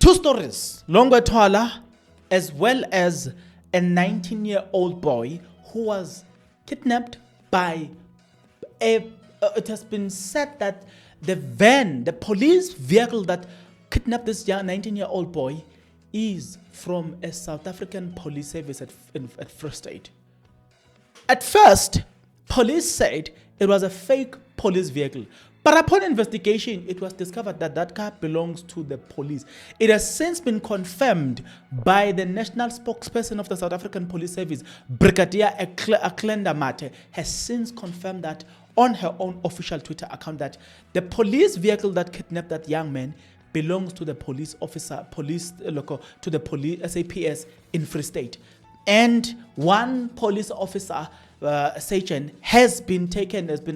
Two stories, Longwe Twala, as well as a 19-year-old boy who was kidnapped by it has been said that the police vehicle that kidnapped this young 19-year-old boy is from a South African police service at Free State. At first, police said it was a fake police vehicle. But upon investigation, it was discovered that that car belongs to the police. It has since been confirmed by the national spokesperson of the South African Police Service, Brigadier Aklenda Mate, has since confirmed that on her own official Twitter account that the police vehicle that kidnapped that young man belongs to the police officer, to the police SAPS in Free State. And one police officer, Sachin, has been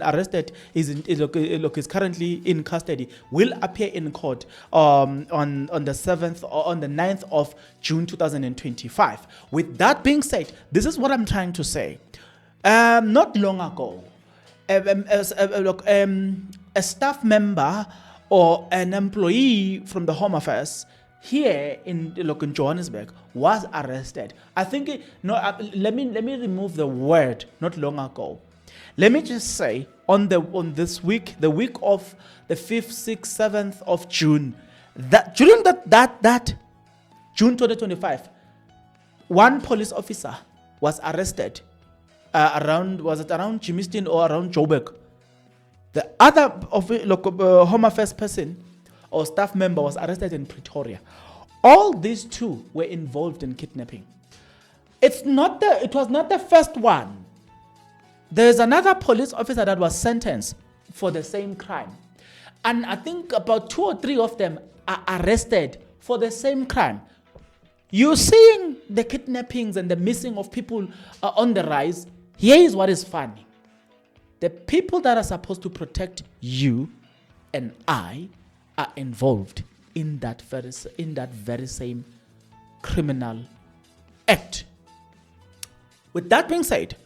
arrested, is currently in custody, will appear in court on the 7th or on the 9th of June 2025. With that being said, this is what I'm trying to say. Not long ago, a staff member or an employee from the Home Affairs here in Johannesburg was arrested. I think let me remove the word not long ago. Let me just say on this week, the week of the 5th, 6th, 7th of June, that during that June 2025, one police officer was arrested around Jimiston or around Joburg. The other Home Affairs person or staff member was arrested in Pretoria. All these two were involved in kidnapping. It was not the first one. There is another police officer that was sentenced for the same crime. And I think about 2 or 3 of them are arrested for the same crime. You're seeing the kidnappings and the missing of people on the rise. Here is what is funny. The people that are supposed to protect you and I are involved in that very same criminal act. With that being said,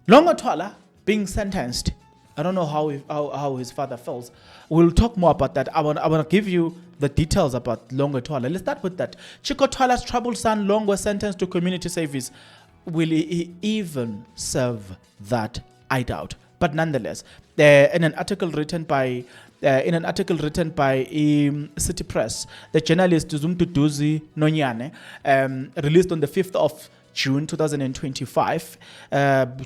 Longwe Twala being sentenced, I don't know how his father feels. We'll talk more about that. I want to give you the details about Longwe Twala. Let's start with that. Chico Twala's troubled son Longwe sentenced to community service. Will he even serve that? I doubt. But nonetheless, in an article written by City Press, the journalist Zumtuduzi Nonyane, released on the 5th of June 2025,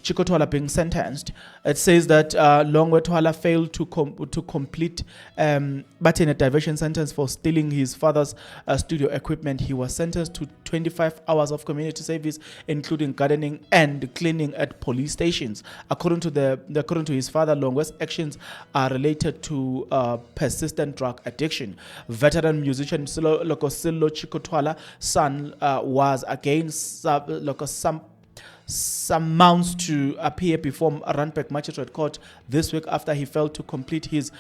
Chico Twala being sentenced. It says that Longwe Twala failed to complete but in a diversion sentence for stealing his father's studio equipment. He was sentenced to 25 hours of community service, including gardening and cleaning at police stations. According to his father, Longwe's actions are related to persistent drug addiction. Veteran musician Silo Chico Twala son was against some mounts to appear before Randburg Magistrate Court this week after he failed to complete his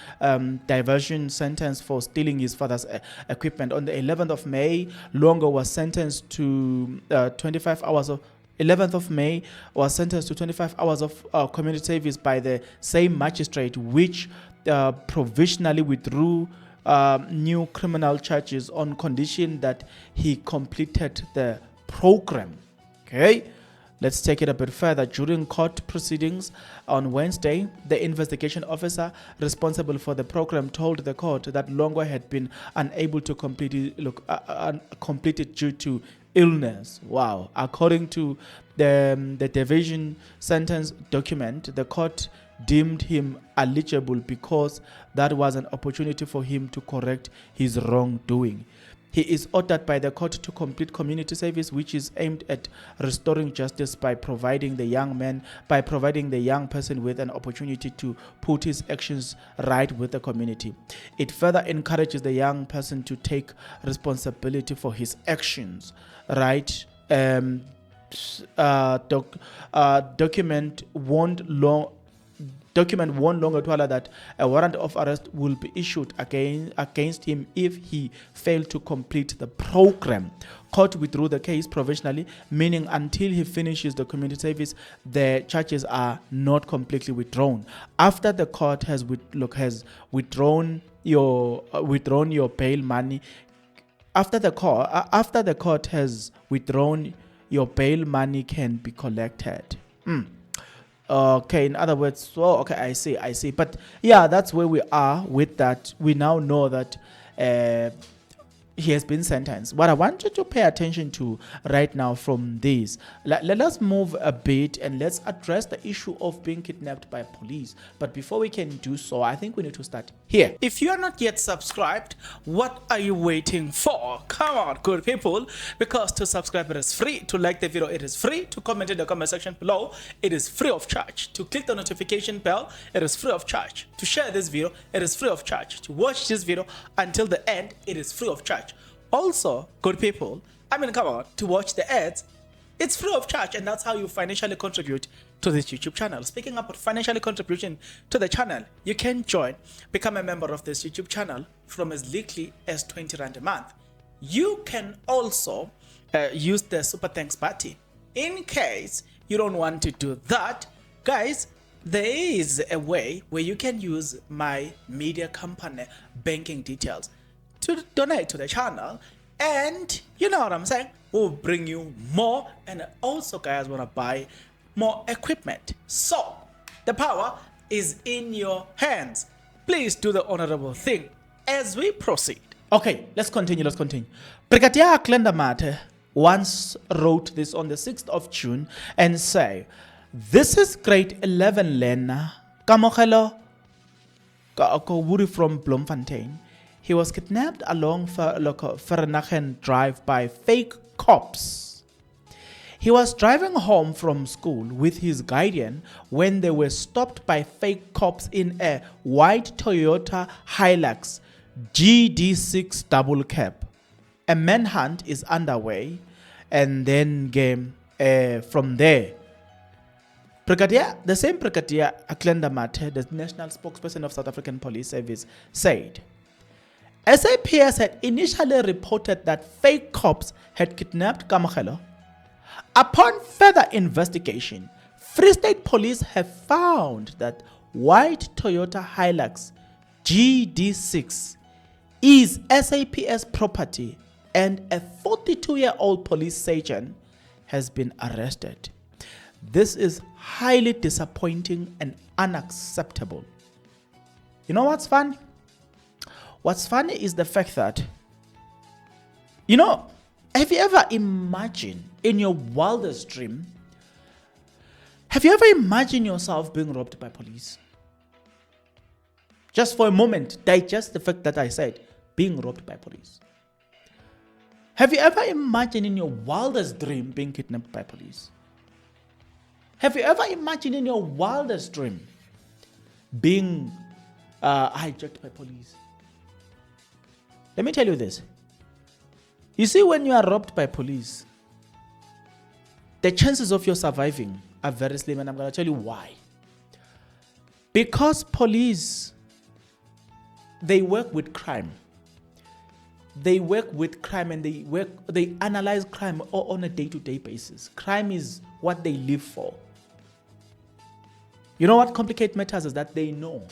diversion sentence for stealing his father's equipment. On the 11th of May, Longwe was sentenced to 25 hours of 11th of May was sentenced to 25 hours of community service by the same magistrate, which provisionally withdrew new criminal charges on condition that he completed the program. Okay, let's take it a bit further. During court proceedings on Wednesday, the investigation officer responsible for the program told the court that Longwe had been unable to complete it due to illness. Wow. According to the division sentence document, the court deemed him eligible because that was an opportunity for him to correct his wrongdoing. He is ordered by the court to complete community service, which is aimed at restoring justice by providing the young person with an opportunity to put his actions right with the community. It further encourages the young person to take responsibility for his actions. Right? Document warned Longwe Twala that a warrant of arrest will be issued against him if he failed to complete the program. Court withdrew the case provisionally, meaning until he finishes the community service, the charges are not completely withdrawn. After the court has withdrawn your bail money, after the court has withdrawn, your bail money can be collected. Okay, in other words, okay, I see. But yeah, that's where we are with that. We now know that he has been sentenced. What I want you to pay attention to right now from this, let us move a bit and let's address the issue of being kidnapped by police. But before we can do so, I think we need to start here. If you are not yet subscribed, what are you waiting for? Come on, good people, because to subscribe it is free, to like the video it is free, to comment in the comment section below it is free of charge, to click the notification bell it is free of charge, to share this video it is free of charge, to watch this video until the end it is free of charge. Also, good people, come on, to watch the ads, it's free of charge, and that's how you financially contribute to this YouTube channel. Speaking about financially contribution to the channel, you can become a member of this YouTube channel from as little as 20 Rand a month. You can also use the super thanks button. In case you don't want to do that, guys, there is a way where you can use my media company banking details to donate to the channel, and you know what I'm saying, we'll bring you more, and also guys want to buy more equipment. So the power is in your hands. Please do the honorable thing as we proceed. Okay, let's continue. Brigadier Kidnapping once wrote this on the 6th of June and say, this is grade 11 learner Kamogelo Wuri from Bloemfontein. He was kidnapped along Vereeniging Drive by fake cops. He was driving home from school with his guardian when they were stopped by fake cops in a white Toyota Hilux GD6 double cab. A manhunt is underway, and then from there, the same Brigadier Aklenda Mate, the national spokesperson of South African Police Service, said, SAPS had initially reported that fake cops had kidnapped Kamogelo. Upon further investigation, Free State Police have found that white Toyota Hilux GD6 is SAPS property, and a 42-year-old police sergeant has been arrested. This is highly disappointing and unacceptable. You know what's fun? What's funny is the fact that, have you ever imagined in your wildest dream, have you ever imagined yourself being robbed by police? Just for a moment, digest the fact that I said being robbed by police. Have you ever imagined in your wildest dream being kidnapped by police? Have you ever imagined in your wildest dream being hijacked by police? Let me tell you this. You see, when you are robbed by police, the chances of your surviving are very slim, and I'm going to tell you why. Because police, they work with crime. They work with crime, and they analyze crime on a day-to-day basis. Crime is what they live for. You know what complicates matters is that they know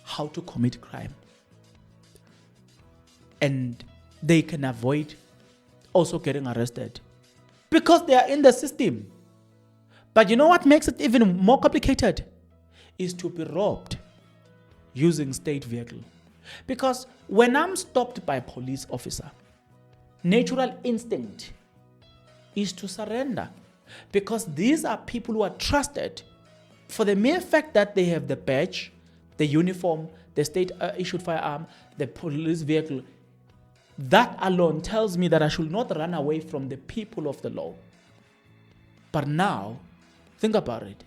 how to commit crime. And they can avoid also getting arrested because they are in the system. But you know what makes it even more complicated is to be robbed using state vehicle. Because when I'm stopped by a police officer, natural instinct is to surrender, because these are people who are trusted for the mere fact that they have the badge, the uniform, the state issued firearm, the police vehicle. That alone tells me that I should not run away from the people of the law. But now, think about it.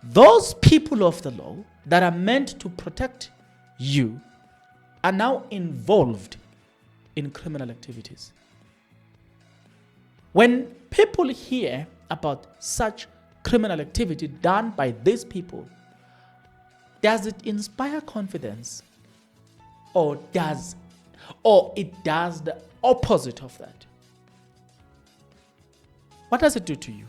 Those people of the law that are meant to protect you are now involved in criminal activities. When people hear about such criminal activity done by these people, does it inspire confidence, or it does the opposite of that? What does it do to you?